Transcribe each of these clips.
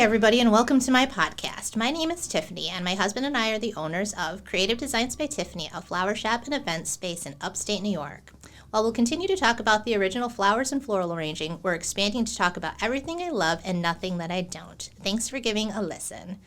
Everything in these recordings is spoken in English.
everybody, and welcome to my podcast. My name is Tiffany, and my husband and I are the owners of Creative Designs by Tiffany, a flower shop and event space in upstate New York. While we'll continue to talk about the original flowers and floral arranging, we're expanding to talk about everything I love and nothing that I don't. Thanks for giving a listen.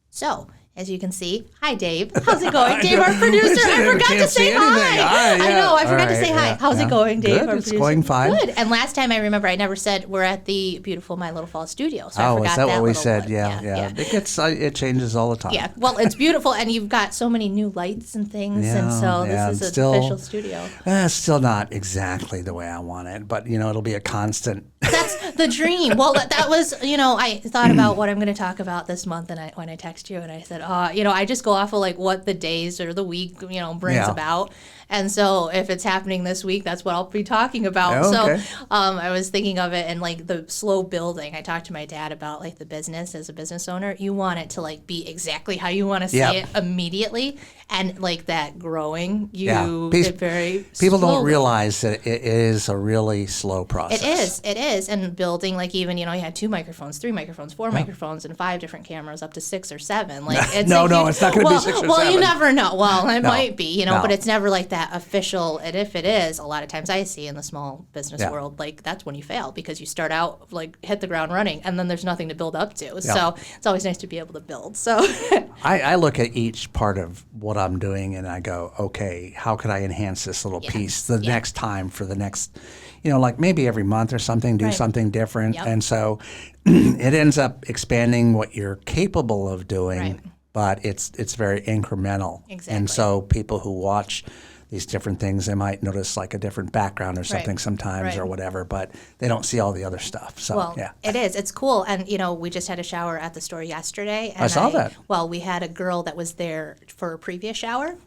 So, as you can see, hi Dave. How's it going? Dave, our producer. I forgot to say hi. I know, I forgot to say hi. How's it going, Dave? Good, it's going fine. Good. And last time I remember I never said we're at the beautiful My Little Falls studio. So I forgot is that what we said? one. Yeah. It changes all the time. Yeah. Well, it's beautiful, and you've got so many new lights and things, and so this is an official studio. Still not exactly the way I want it, but it'll be a constant. That's the dream. Well, that was, I thought about what I'm going to talk about this month, and when I text you, and I said, I just go off of like what the days or the week, brings about. And so if it's happening this week, that's what I'll be talking about. Okay. So I was thinking of it and like the slow building. I talked to my dad about like the business as a business owner. You want it to like be exactly how you want to see it immediately. And like that growing, people don't realize that it is a really slow process. It is. And building, like even, you had 2 microphones, 3 microphones, 4 microphones, and 5 different cameras, up to 6 or 7. Like it's it's not going to be 6 or 7. Well, you never know. Well, it might be, but it's never like that official. And if it is, a lot of times I see in the small business world, like that's when you fail, because you start out like hit the ground running, and then there's nothing to build up to. Yeah. So it's always nice to be able to build. So I look at each part of what I'm doing and I go, okay, how could I enhance this little piece the next time for the next, like maybe every month or something, do something different. Yep. And so it ends up expanding what you're capable of doing, but it's very incremental. Exactly. And so people who watch these different things, they might notice like a different background or something sometimes or whatever, but they don't see all the other stuff. So, it is. It's cool. And, we just had a shower at the store yesterday. And I saw that. Well, we had a girl that was there for a previous shower.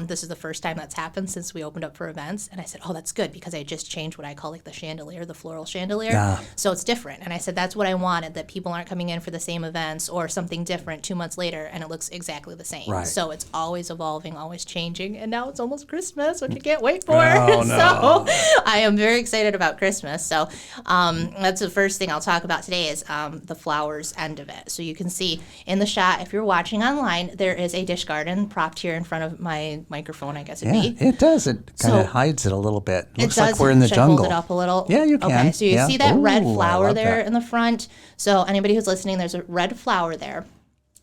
This is the first time that's happened since we opened up for events. And I said, that's good, because I just changed what I call like the chandelier, the floral chandelier. Yeah. So it's different. And I said, that's what I wanted, that people aren't coming in for the same events or something different 2 months later and it looks exactly the same. Right. So it's always evolving, always changing. And now it's almost Christmas, which I can't wait for. Oh, no. So I am very excited about Christmas. So that's the first thing I'll talk about today is the flowers end of it. So you can see in the shot, if you're watching online, there is a dish garden propped here in front of my microphone, I guess it'd be. It does. It kind of hides it a little bit. Looks like we're in the Should jungle. I hold it up a little? Yeah, you can. Okay, so you see that red flower there that. in the front. So anybody who's listening, there's a red flower there.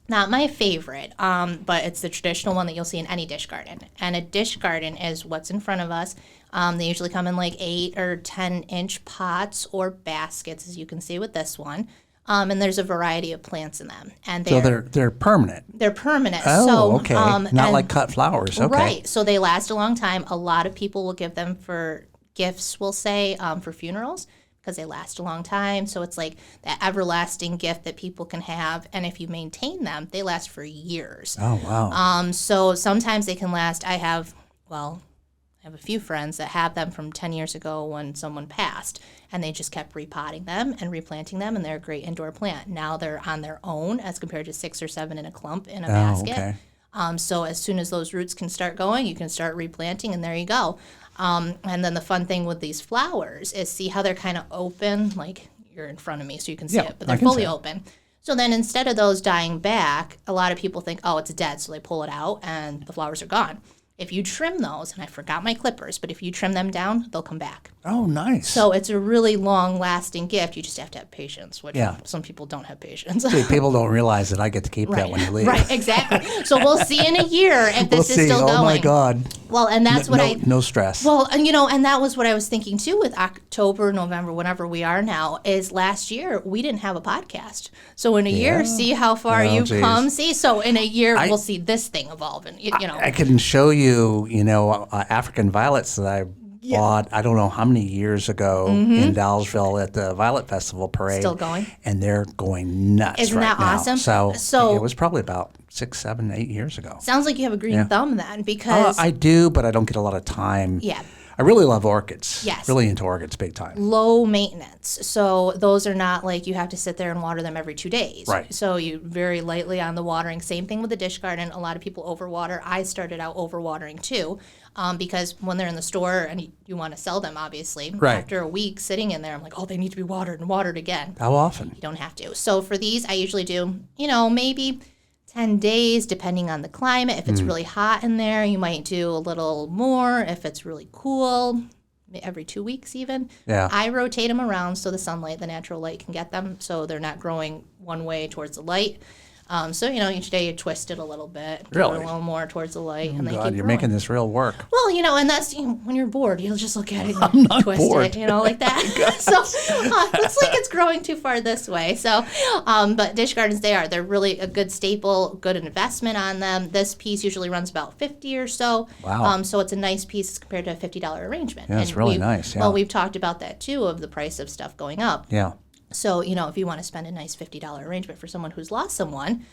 Not my favorite, but it's the traditional one that you'll see in any dish garden. And a dish garden is what's in front of us. They usually come in like 8 or 10-inch pots or baskets, as you can see with this one. And there's a variety of plants in them, and they're permanent. They're permanent. Oh, so, okay. Not like cut flowers. Okay. Right. So they last a long time. A lot of people will give them for gifts. We'll say for funerals, because they last a long time. So it's like that everlasting gift that people can have, and if you maintain them, they last for years. Oh wow. So sometimes they can last. I have a few friends that have them from 10 years ago when someone passed, and they just kept repotting them and replanting them, and they're a great indoor plant. Now they're on their own as compared to 6 or 7 in a clump in a basket. Okay. So as soon as those roots can start going, you can start replanting, and there you go. And then the fun thing with these flowers is see how they're kind of open, like you're in front of me so you can see it, but they're fully open. So then instead of those dying back, a lot of people think, it's dead, so they pull it out and the flowers are gone. If you trim those, and I forgot my clippers, but if you trim them down, they'll come back. Oh, nice. So it's a really long-lasting gift. You just have to have patience, which some people don't have patience. See, people don't realize that I get to keep that when you leave. Right, exactly. So we'll see in a year if this is still going. Oh, my God. Well, and that's No stress. Well, and that was what I was thinking, too, with October, November, whenever we are now, is last year we didn't have a podcast. So in a year, see how far you've come. See, so in a year, we'll see this thing evolve. And, I can show you, African violets that I bought, I don't know how many years ago in Dallasville at the Violet Festival Parade. Still going? And they're going nuts Isn't that now. awesome? So it was probably about 6, 7, 8 years ago. Sounds like you have a green thumb then, because... I do, but I don't get a lot of time. Yeah. I really love orchids. Yes. Really into orchids big time. Low maintenance. So those are not like you have to sit there and water them every 2 days. Right. So you very lightly on the watering. Same thing with the dish garden. A lot of people overwater. I started out overwatering too, because when they're in the store and you want to sell them, obviously, right. after a week sitting in there, I'm like, oh, they need to be watered and watered again. How often? You don't have to. So for these, I usually do, maybe 10 days, depending on the climate. If it's really hot in there, you might do a little more. If it's really cool, every 2 weeks even. Yeah. I rotate them around so the sunlight, the natural light can get them, so they're not growing one way towards the light. So, each day you twist it a little bit, do it a little more towards the light, and they keep you're growing. making this real work. Well, and that's, when you're bored, you'll just look at it I'm not twist bored. it, like that. So, looks like it's growing too far this way. So, but dish gardens, they're really a good staple, good investment on them. This piece usually runs about $50 or so. Wow. So it's a nice piece compared to a $50 arrangement. Yeah, it's really nice. Yeah. Well, we've talked about that too, of the price of stuff going up. Yeah. So, if you want to spend a nice $50 arrangement for someone who's lost someone,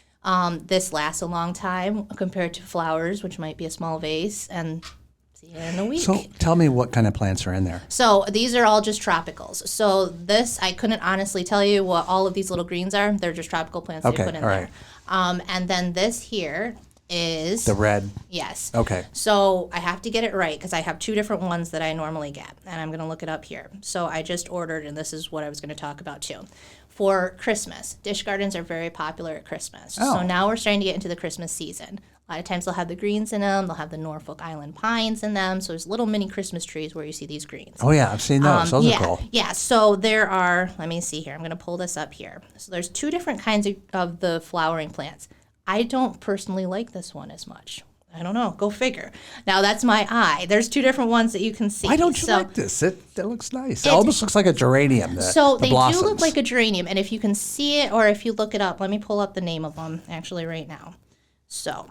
this lasts a long time compared to flowers, which might be a small vase, and see you in a week. So tell me what kind of plants are in there. So these are all just tropicals. So this, I couldn't honestly tell you what all of these little greens are. They're just tropical plants that you put in there. And then this here is... the red. Yes. Okay. So I have to get it right because I have 2 different ones that I normally get, and I'm going to look it up here. So I just ordered, and this is what I was going to talk about too. For Christmas, dish gardens are very popular at Christmas. Oh. So now we're starting to get into the Christmas season. A lot of times they'll have the greens in them. They'll have the Norfolk Island pines in them. So there's little mini Christmas trees where you see these greens. Oh, yeah. I've seen those. Those are cool. Yeah. So there are, let me see here. I'm going to pull this up here. So there's 2 different kinds of the flowering plants. I don't personally like this one as much. I don't know. Go figure. Now, that's my eye. There's 2 different ones that you can see. Why don't you like this? It looks nice. It almost looks like a geranium. So they blossoms. do look like a geranium. And if you can see it or if you look it up, let me pull up the name of them actually right now. So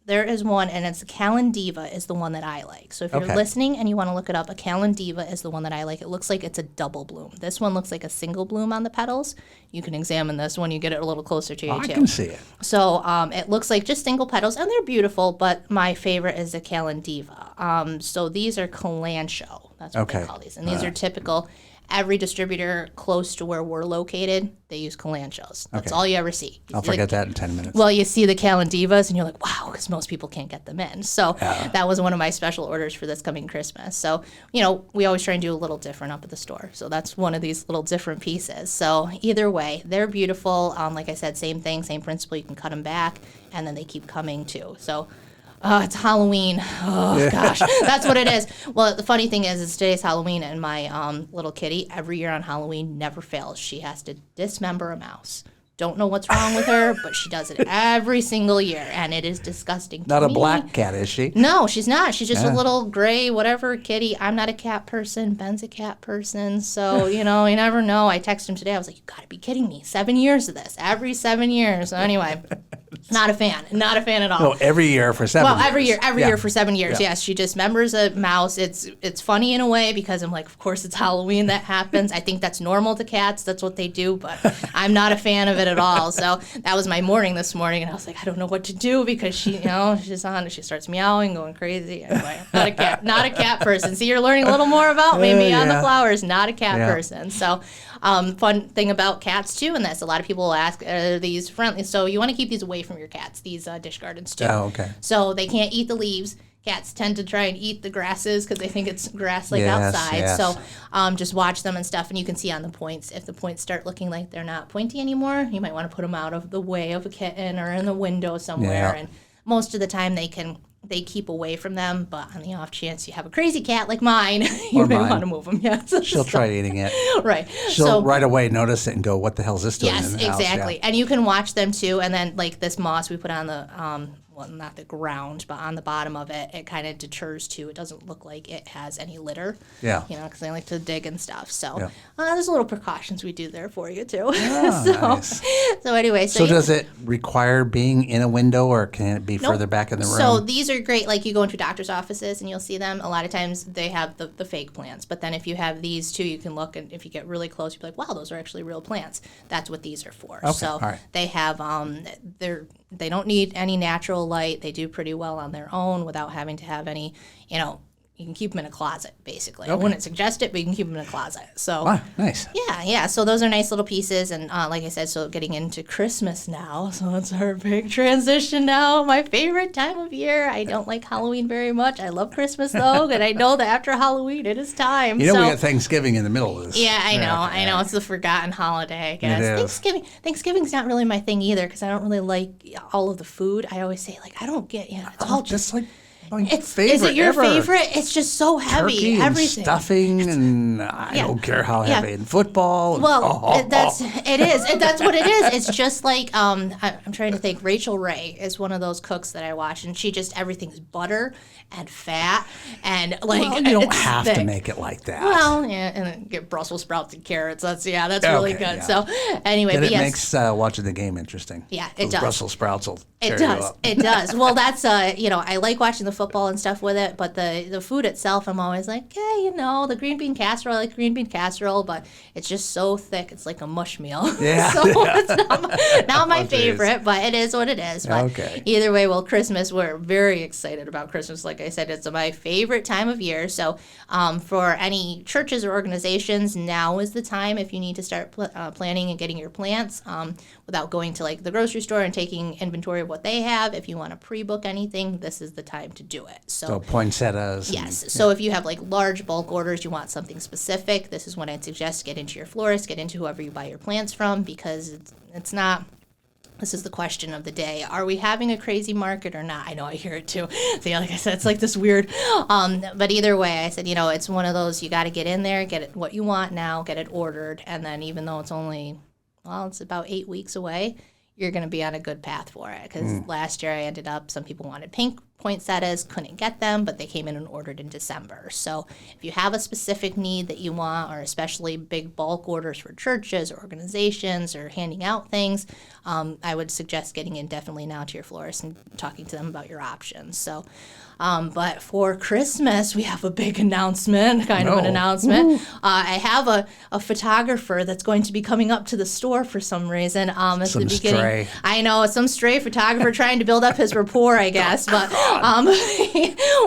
there is one, and it's a Calendiva is the one that I like. So if you're listening and you want to look it up, a Calendiva is the one that I like. It looks like it's a double bloom. This one looks like a single bloom on the petals. You can examine this when you get it a little closer to you, too. I can see it. So it looks like just single petals, and they're beautiful, but my favorite is the Calendiva. So these are Kalanchoe. That's what they call these. And these are typical. Every distributor close to where we're located, they use Kalanchoes. That's all you ever see. I'll forget that in 10 minutes. Well, you see the Calendivas, and you're like, wow, because most people can't get them in. So that was one of my special orders for this coming Christmas. So, we always try and do a little different up at the store. So that's one of these little different pieces. So either way, they're beautiful. Like I said, same thing, same principle. You can cut them back, and then they keep coming too. So it's Halloween. Oh, gosh. That's what it is. Well, the funny thing is today's Halloween, and my little kitty, every year on Halloween, never fails. She has to dismember a mouse. Don't know what's wrong with her, but she does it every single year, and it is disgusting to Not me. a black cat, is she? No, she's not. She's just a little gray, whatever kitty. I'm not a cat person. Ben's a cat person. So, you never know. I texted him today. I was like, you got to be kidding me. 7 years of this. Every 7 years. So anyway, not a fan. Not a fan at all. No, every year for 7 years. Well, every year for 7 years. Yeah. Yes, she dismembers a mouse. It's funny in a way because I'm like, of course it's Halloween that happens. I think that's normal to cats. That's what they do, but I'm not a fan of it at all. So that was my morning this morning, and I was like, I don't know what to do because she's on. She starts meowing, going crazy. Anyway, not a cat person. See, you're learning a little more about me beyond the flowers. Not a cat person. So, fun thing about cats too, and that's a lot of people will ask, are these friendly? So you want to keep these away from your cats. These dish gardens too. Oh, okay. So they can't eat the leaves. Cats tend to try and eat the grasses because they think it's grass outside. Yes. So just watch them and stuff, and you can see on the points. If the points start looking like they're not pointy anymore, you might want to put them out of the way of a kitten or in the window somewhere. And most of the time they keep away from them, but on the off chance you have a crazy cat like mine, you may want to move them. Yes. She'll try eating it. Right. She'll right away notice it and go, what the hell is this doing yes, in the house? Exactly. Yeah. And you can watch them too, and then like this moss we put on the well, not the ground, but on the bottom of it, it kind of deters too. It doesn't look like it has any litter. Yeah. Because they like to dig and stuff. So there's little precautions we do there for you too. Nice. So anyway. So does it require being in a window, or can it be further back in the room? So these are great. Like you go into doctor's offices and you'll see them. A lot of times they have the fake plants. But then if you have these too, you can look, and if you get really close, you'll be like, wow, those are actually real plants. That's what these are for. Okay. So they have, they don't need any natural light. They do pretty well on their own without having to have any, you can keep them in a closet, basically. I wouldn't suggest it, but you can keep them in a closet. So nice. Yeah. So those are nice little pieces. And like I said, so getting into Christmas now. So it's our big transition now. My favorite time of year. I don't like Halloween very much. I love Christmas, though. And I know that after Halloween, it is time. We got Thanksgiving in the middle of this. Yeah, I know. It's the forgotten holiday, I guess. Thanksgiving's not really my thing either, because I don't really like all of the food. I always say, like, I don't get, it's all just like... Is it your favorite? It's just so heavy. Turkey and everything. Stuffing, and I don't care how heavy. And football. Well, that's what it is. It's just like I'm trying to think. Rachel Ray is one of those cooks that I watch, and she just everything's butter and fat and like. Well, you don't have to make it like that. Well, yeah, and then get Brussels sprouts and carrots. That's really good. Yeah. So anyway, it makes watching the game interesting. Yeah, it does. Brussels sprouts will. It does. It does. Well, that's I like watching the football and stuff with it, but the food itself, I'm always like, the green bean casserole. I like green bean casserole, but it's just so thick. It's like a mush meal. Yeah. So it's not my favorite, but it is what it is. But either way, Christmas, we're very excited about Christmas. Like I said, it's my favorite time of year. So for any churches or organizations, now is the time if you need to start planning and getting your plants without going to like the grocery store and taking inventory of what they have. If you want to pre-book anything, this is the time to do it. So poinsettias. Yes. So if you have like large bulk orders, you want something specific, this is when I'd suggest get into your florist, get into whoever you buy your plants from, because it's not. This is the question of the day. Are we having a crazy market or not? I know I hear it too. So like I said, it's like this weird. But either way, I said, it's one of those, you got to get in there, get it what you want now, get it ordered. And then even though it's only, it's about 8 weeks away, you're going to be on a good path for it. Because last year I ended up, some people wanted pink poinsettias, couldn't get them, but they came in and ordered in December. So if you have a specific need that you want, or especially big bulk orders for churches or organizations or handing out things, I would suggest getting in definitely now to your florist and talking to them about your options. So, but for Christmas, we have a big announcement, kind of an announcement. I have a photographer that's going to be coming up to the store for some reason. At the beginning, stray. I know, some stray photographer trying to build up his rapport, I guess. But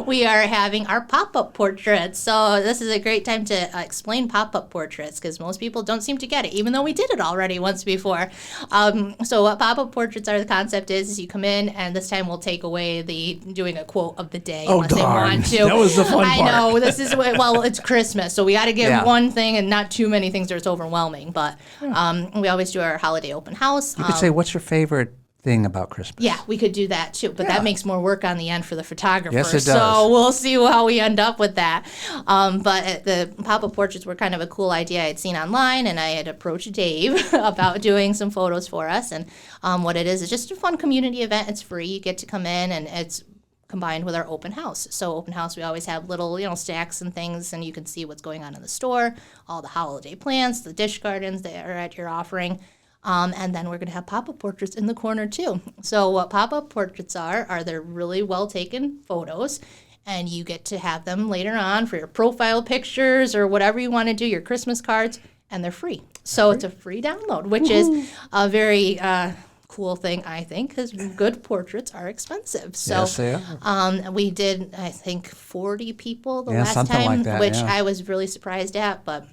we are having our pop-up portraits. So this is a great time to explain pop-up portraits, because most people don't seem to get it, even though we did it already once before. So what pop-up portraits are, the concept is you come in, and this time we'll take away doing a quote of the day unless they want to. That was the fun part. I know, this is, it's Christmas, so we got to give one thing and not too many things or it's overwhelming. But we always do our holiday open house. You could say, what's your favorite thing about Christmas? Yeah, we could do that too, but that makes more work on the end for the photographer. Yes, it does. So we'll see how we end up with that. But the pop-up portraits were kind of a cool idea I had seen online, and I had approached Dave about doing some photos for us. And what it is just a fun community event. It's free. You get to come in, and it's combined with our open house. So open house, we always have little, stacks and things, and you can see what's going on in the store, all the holiday plants, the dish gardens that are at your offering. And then we're going to have pop-up portraits in the corner too. So what pop-up portraits are they're really well-taken photos, and you get to have them later on for your profile pictures or whatever you want to do, your Christmas cards, and they're free. So it's a free download, which is a very cool thing, I think, because good portraits are expensive. So yes, they are. We did, I think, 40 people the last time, like that, which I was really surprised at. But,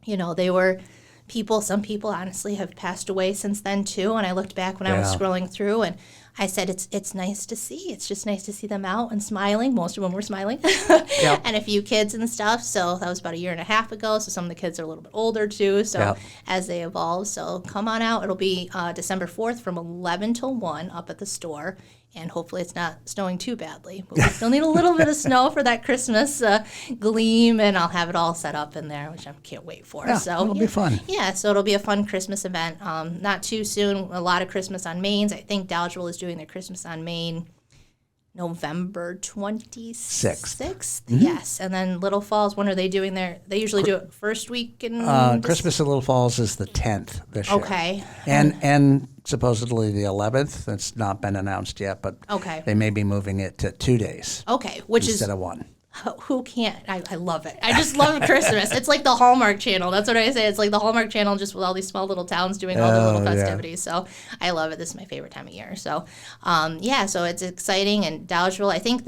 they were some people honestly have passed away since then too. And I looked back when I was scrolling through, and I said, it's nice to see. It's just nice to see them out and smiling. Most of them were smiling. And a few kids and stuff. So that was about 1.5 years ago. So some of the kids are a little bit older too. So as they evolve. So come on out. It'll be December 4th from 11 till 1 up at the store. And hopefully it's not snowing too badly. But we still need a little bit of snow for that Christmas gleam, and I'll have it all set up in there, which I can't wait for. Yeah, so it'll be fun. Yeah, so it'll be a fun Christmas event. Not too soon. A lot of Christmas on Mains. I think Dolgeville is doing their Christmas on Main November 26th. Mm-hmm. Yes, and then Little Falls, when are they doing they usually do it first week in Christmas in Little Falls is the 10th this year. Okay. And supposedly the 11th. It's not been announced yet, but they may be moving it to 2 days. Okay, which instead of 1. Who can't? I love it. I just love Christmas. It's like the Hallmark Channel. That's what I say. It's like the Hallmark Channel, just with all these small little towns doing all the little festivities. Yeah. So I love it. This is my favorite time of year. So, so it's exciting. And Dolgeville, I think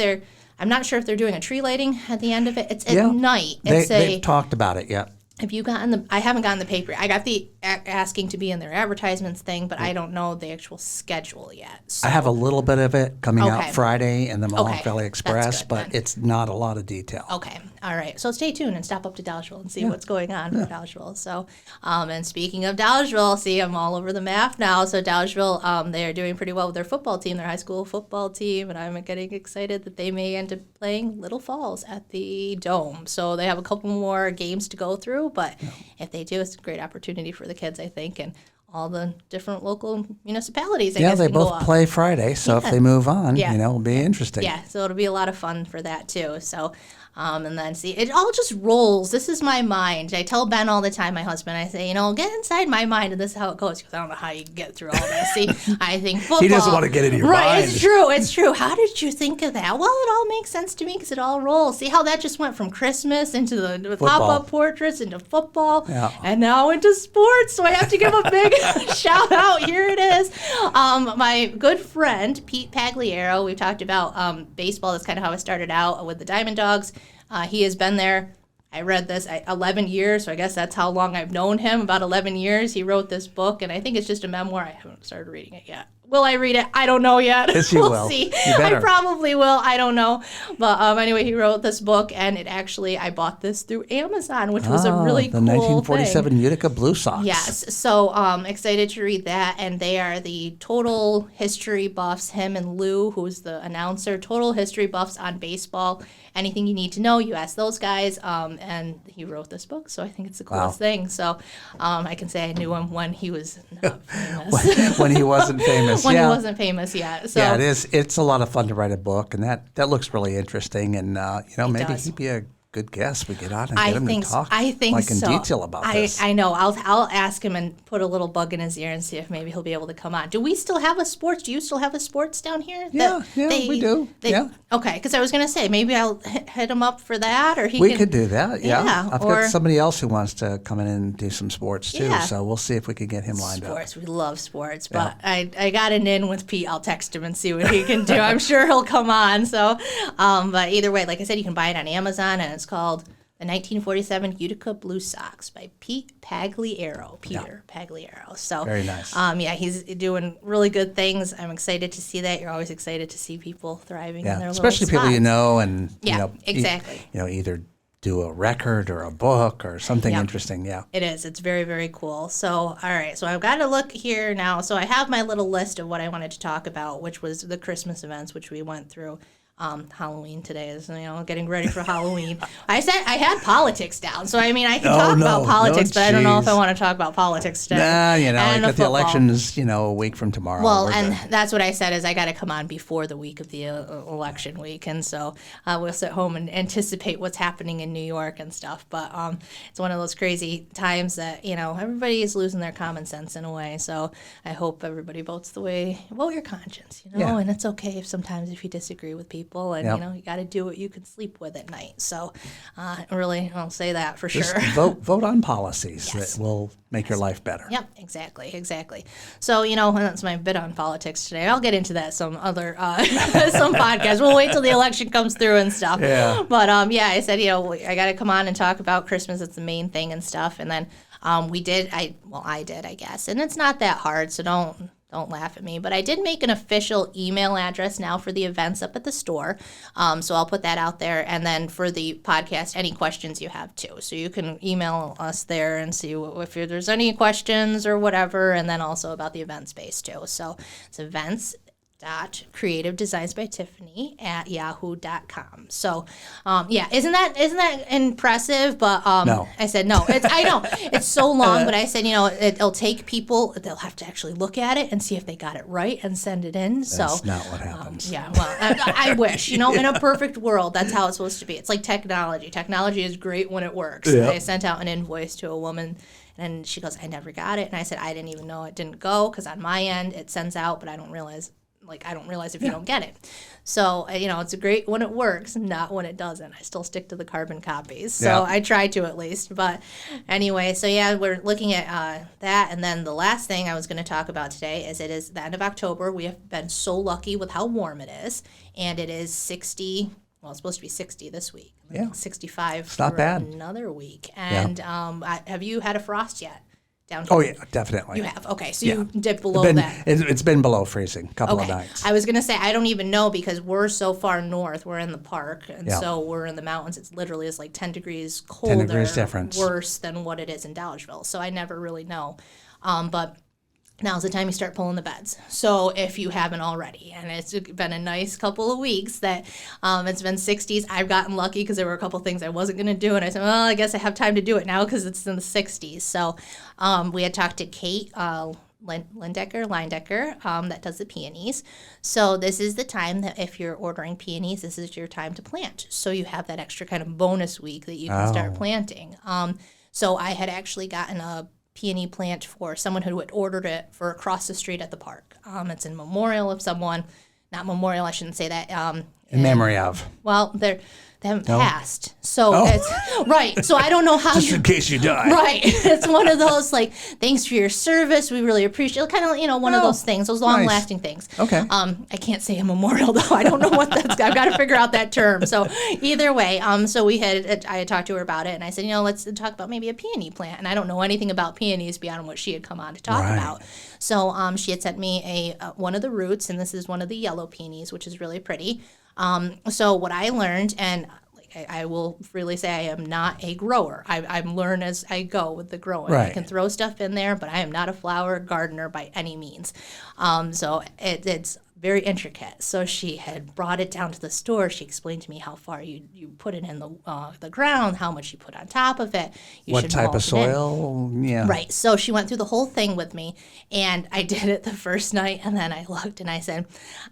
I'm not sure if they're doing a tree lighting at the end of it. It's at night. They've talked about it, yeah. Have you gotten I haven't gotten the paper. I got the asking to be in their advertisements thing, but I don't know the actual schedule yet. So. I have a little bit of it coming out Friday in the Mohawk Valley Express, but it's not a lot of detail. Okay. All right. So stay tuned and stop up to Dollarville and see what's going on with Dollarville. So, and speaking of Dollarville, see, I'm all over the map now. So Dollarville, they are doing pretty well with their football team, their high school football team, and I'm getting excited that they may end up playing Little Falls at the Dome. So they have a couple more games to go through, but if they do, it's a great opportunity for the kids, I think, and all the different local municipalities. I guess they both play Friday, so if they move on, it'll be interesting. Yeah, so it'll be a lot of fun for that too. So, and then see, it all just rolls. This is my mind. I tell Ben all the time, my husband, I say, get inside my mind, and this is how it goes. Because I don't know how you get through all this. See, I think football. He doesn't want to get into your mind. Right, it's true. How did you think of that? Well, it all makes sense to me because it all rolls. See how that just went from Christmas into the pop-up portraits, into football, and now into sports. So I have to give a big shout out. Here it is. My good friend, Pete Pagliaro, we've talked about baseball. That's kind of how I started out with the Diamond Dogs. He has been there, I read this, 11 years, so I guess that's how long I've known him, about 11 years. He wrote this book, and I think it's just a memoir. I haven't started reading it yet. Will I read it? I don't know yet. Yes, you will. We'll see. You better. I probably will. I don't know. But anyway, he wrote this book, and it actually, I bought this through Amazon, which was a really cool thing. The 1947 Utica Blue Sox. Yes. So excited to read that. And they are the total history buffs, him and Lou, who's the announcer, total history buffs on baseball. Anything you need to know, you ask those guys. And he wrote this book, so I think it's the coolest thing. So I can say I knew him when he was not famous. When he wasn't famous. When he wasn't famous yet. So. Yeah, it is. It's a lot of fun to write a book, and that looks really interesting. And maybe he'd be a good guest. We get on and get him to talk in detail about this. I know. I'll ask him and put a little bug in his ear and see if maybe he'll be able to come on. Do we still have a sports? Do you still have a sports down here? Yeah, we do. Okay, because I was going to say maybe I'll hit him up for that, or we could do that. Yeah, I've got somebody else who wants to come in and do some sports too. Yeah. So we'll see if we can get him lined up. Sports, we love sports, but I got an in with Pete. I'll text him and see what he can do. I'm sure he'll come on. So, but either way, like I said, you can buy it on Amazon, and it's called The 1947 Utica Blue Sox by Pete Pagliaro. Pagliaro. So very nice. He's doing really good things. I'm excited to see that. You're always excited to see people thriving in their especially little people you know, and exactly. Either do a record or a book or something interesting. Yeah, it is. It's very, very cool. So, all right. So I've got to look here now. So I have my little list of what I wanted to talk about, which was the Christmas events, which we went through. Halloween today is, getting ready for Halloween. I said I had politics down, so I can talk about politics, but I don't know if I want to talk about politics today. I got the elections, a week from tomorrow. Well, that's what I said is I got to come on before the week of the election week, and so we'll sit home and anticipate what's happening in New York and stuff. But it's one of those crazy times that everybody is losing their common sense in a way. So I hope everybody vote your conscience, and it's okay if you disagree with people. And you got to do what you can sleep with at night. So, really, I'll say that for Just sure. vote on policies that will make your life better. Yep, exactly. So, that's my bit on politics today. I'll get into that some other some podcast. We'll wait till the election comes through and stuff. Yeah. But I said I got to come on and talk about Christmas. It's the main thing and stuff. And then I did, I guess. And it's not that hard, so don't laugh at me, but I did make an official email address now for the events up at the store. So I'll put that out there. And then for the podcast, any questions you have too. So you can email us there and see if there's any questions or whatever. And then also about the event space too. So it's events.creativedesignspytiffany@yahoo.com. So, isn't that impressive? But no. I said no. I know it's so long, but I said it'll take people. They'll have to actually look at it and see if they got it right and send it in. That's not what happens. I wish in a perfect world that's how it's supposed to be. It's like technology. Technology is great when it works. Yeah. They sent out an invoice to a woman. And she goes, I never got it. And I said, I didn't even know it didn't go because on my end it sends out, but I don't realize if you don't get it. So, it's great when it works, not when it doesn't. I still stick to the carbon copies. So I try to at least. But anyway, so we're looking at that. And then the last thing I was going to talk about today is it is the end of October. We have been so lucky with how warm it is. And it is 60, well, it's supposed to be 60 this week. Yeah. 65 It's not for bad. another week. And have you had a frost yet? Downtown? Oh, yeah, definitely. You have. Okay, so you dipped below that. It's been below freezing a couple of nights. I was going to say, I don't even know because we're so far north. We're in the park, and so we're in the mountains. It's literally like 10 degrees colder, 10 degrees difference. Worse than what it is in Dollarville. So I never really know. But now's the time you start pulling the beds. So if you haven't already, and it's been a nice couple of weeks that it's been 60s. I've gotten lucky because there were a couple things I wasn't going to do, and I said, well, I guess I have time to do it now because it's in the 60s. So we had talked to Kate Lindecker, that does the peonies. So this is the time that if you're ordering peonies, this is your time to plant. So you have that extra kind of bonus week that you can start planting. So I had actually gotten a peony plant for someone who had ordered it for across the street at the park. It's in memorial of someone, not memorial, I shouldn't say that. In memory of. Well, they haven't passed. So it's right. So I don't know how just in case you die. Right. It's one of those like, thanks for your service. We really appreciate it. Kind of, one of those things, those long lasting things. Okay. I can't say a memorial though. I don't know what that's. I've got to figure out that term. So either way, so I had talked to her about it, and I said, let's talk about maybe a peony plant. And I don't know anything about peonies beyond what she had come on to talk about. So she had sent me one of the roots, and this is one of the yellow peonies, which is really pretty. So what I learned, and I will freely say I am not a grower. I'm learn as I go with the growing. Right. I can throw stuff in there, but I am not a flower gardener by any means. So it's very intricate. So she had brought it down to the store. She explained to me how far you put it in the ground, how much you put on top of it. What type of soil? Yeah. Right. So she went through the whole thing with me, and I did it the first night, and then I looked and I said,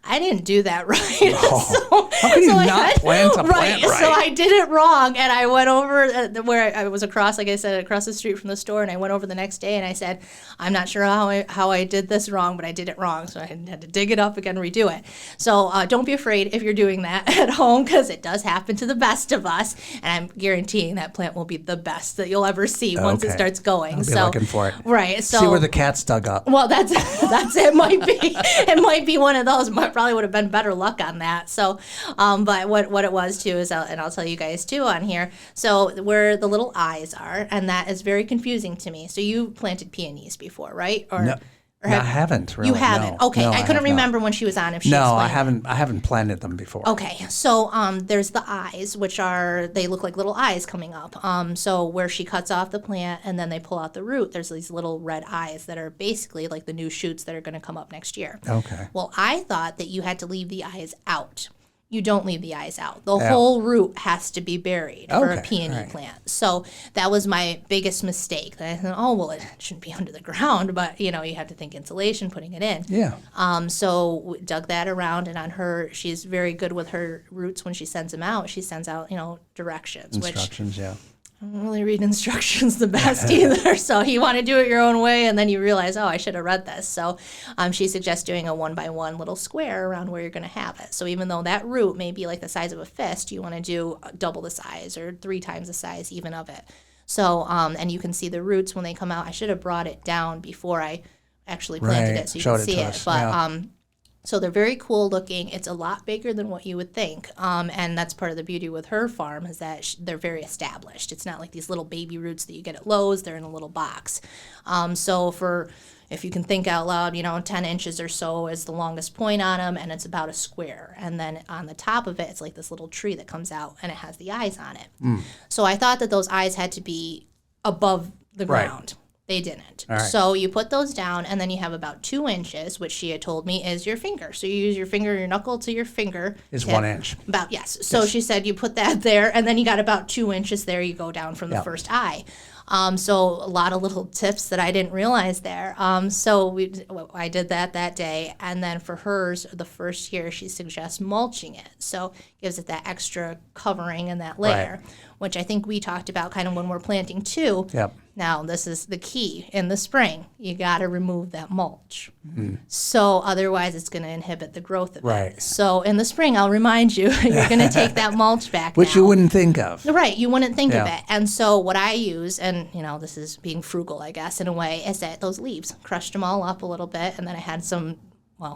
I didn't do that right. Oh. How can you not plant a plant right? So I did it wrong, and I went over where I was across, like I said, across the street from the store, and I went over the next day, and I said, I'm not sure how I did this wrong, but I did it wrong. So I had to dig it up again, redo it. So don't be afraid if you're doing that at home, because it does happen to the best of us, and I'm guaranteeing that plant will be the best that you'll ever see once it starts going. I'll be looking for it. Right. So see where the cat's dug up. Well, that's it. It might be one of those. Probably would have been better luck on that. So, but what it was too is, and I'll tell you guys too on here. So where the little eyes are, and that is very confusing to me. So you planted peonies before, right? Or no. I haven't really. You haven't? No. Okay. No, I couldn't remember when she was on if she explained. I haven't planted them before. Okay. So there's the eyes, which they look like little eyes coming up. So where she cuts off the plant and then they pull out the root, there's these little red eyes that are basically like the new shoots that are going to come up next year. Okay. Well, I thought that you had to leave the eyes out. You don't leave the eyes out. The whole root has to be buried for a peony plant. So that was my biggest mistake. I thought, well, it shouldn't be under the ground, but you have to think insulation, putting it in. Yeah. So we dug that around, and on her, she's very good with her roots. When she sends them out, she sends out, directions. Instructions, yeah. I don't really read instructions the best either. So you want to do it your own way, and then you realize, I should have read this. So she suggests doing a 1x1 little square around where you're going to have it. So even though that root may be like the size of a fist, you want to do double the size or 3 times the size even of it. So, and you can see the roots when they come out. I should have brought it down before I actually planted it so you can see it. But so they're very cool looking. It's a lot bigger than what you would think. And that's part of the beauty with her farm is that they're very established. It's not like these little baby roots that you get at Lowe's. They're in a little box. So if you can think out loud, 10 inches or so is the longest point on them, and it's about a square. And then on the top of it, it's like this little tree that comes out, and it has the eyes on it. So I thought that those eyes had to be above the ground. They didn't. Right. So you put those down, and then you have about 2 inches, which she had told me is your finger. So you use your finger, your knuckle to your finger. Is 1 inch. Yes. So she said you put that there, and then you got about 2 inches there. You go down from the first eye. So a lot of little tips that I didn't realize there. So I did that day. And then for hers, the first year, she suggests mulching it. So gives it that extra covering and that layer, which I think we talked about kind of when we're planting too. Yep. Now, this is the key. In the spring, you got to remove that mulch. So otherwise, it's going to inhibit the growth of it. So in the spring, I'll remind you, you're going to take that mulch back Which you wouldn't think of. Right. You wouldn't think of it. And so what I use, and, this is being frugal, I guess, in a way, is that those leaves, crushed them all up a little bit, and then I had some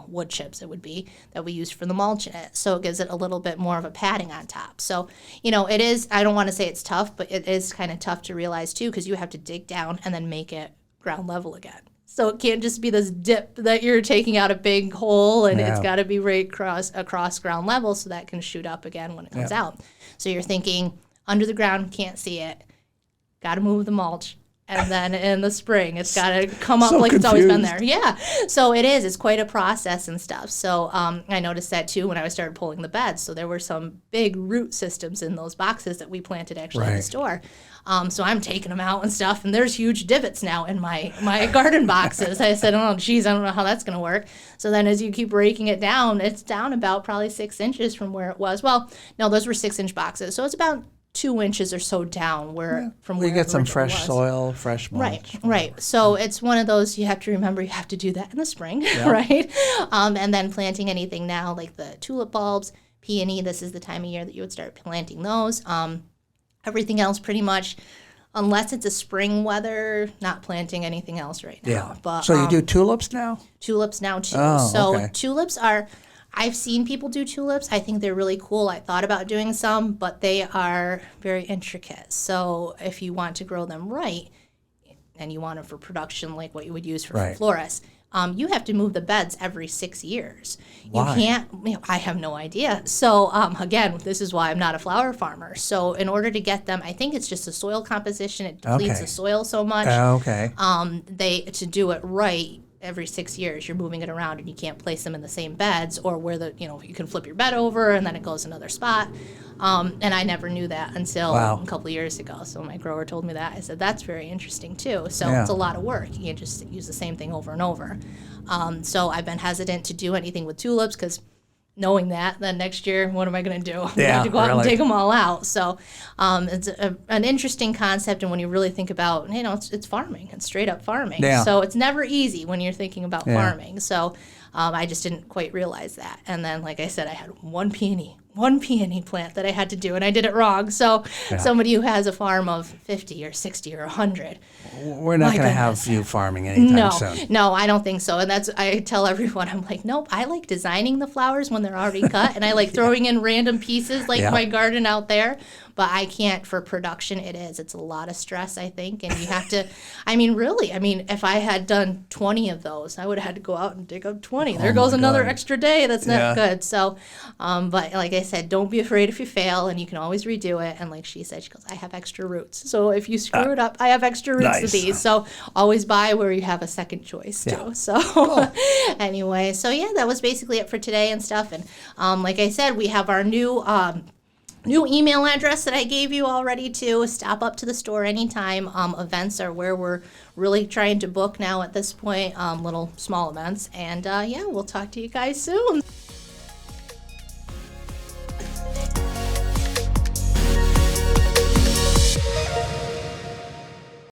wood chips it would be, that we used for the mulch in it. So it gives it a little bit more of a padding on top. So, it is, I don't want to say it's tough, but it is kind of tough to realize too, because you have to dig down and then make it ground level again. So it can't just be this dip that you're taking out a big hole, and it's got to be right across ground level so that can shoot up again when it comes out. So you're thinking under the ground, can't see it, got to move the mulch. And then in the spring, it's got to come up like confused. It's always been there. Yeah. So it is. It's quite a process and stuff. So I noticed that, too, when I started pulling the beds. So there were some big root systems in those boxes that we planted actually in the store. So I'm taking them out and stuff. And there's huge divots now in my garden boxes. I said, oh, geez, I don't know how that's going to work. So then as you keep breaking it down, it's down about probably 6 inches from where it was. Well, no, those were 6-inch boxes. So it's about 2 inches or so down from where you get some fresh soil, fresh mulch. Right. So it's one of those, you have to remember you have to do that in the spring, right? And then planting anything now, like the tulip bulbs, peony, this is the time of year that you would start planting those. Everything else pretty much, unless it's a spring weather, not planting anything else right now. Yeah. But, so you do tulips now? Tulips now too. Oh, so okay. Tulips are... I've seen people do tulips. I think they're really cool. I thought about doing some, but they are very intricate. So if you want to grow them right, and you want them for production like what you would use for florists, you have to move the beds every 6 years. Why? You can't, I have no idea. So again, this is why I'm not a flower farmer. So in order to get them, I think it's just the soil composition. It depletes the soil so much. To do it right, every 6 years, you're moving it around and you can't place them in the same beds, or where you can flip your bed over and then it goes another spot. And I never knew that until a couple of years ago. So my grower told me that. I said, that's very interesting too. So it's a lot of work. You can't just use the same thing over and over. So I've been hesitant to do anything with tulips because knowing that, then next year, what am I going to do? I have to go out and take them all out. So it's an interesting concept, and when you really think about, it's farming. It's straight up farming. Yeah. So it's never easy when you're thinking about farming. So I just didn't quite realize that. And then, like I said, I had one peony plant that I had to do, and I did it wrong. So somebody who has a farm of 50 or 60 or 100. We're not going to have you farming anytime soon. No, I don't think so. And I tell everyone, I'm like, nope, I like designing the flowers when they're already cut, and I like throwing in random pieces like my garden out there. But I can't for production. It's a lot of stress, I think. And you have to, if I had done 20 of those, I would have had to go out and dig up 20. There goes another extra day. That's not good. So, but like I said, don't be afraid if you fail, and you can always redo it. And like she said, she goes, I have extra roots. So if you screw it up, I have extra roots of these. So always buy where you have a second choice too. So anyway, that was basically it for today and stuff. And like I said, we have our new email address that I gave you already too. Stop up to the store anytime. Events are where we're really trying to book now at this point, little small events. And we'll talk to you guys soon.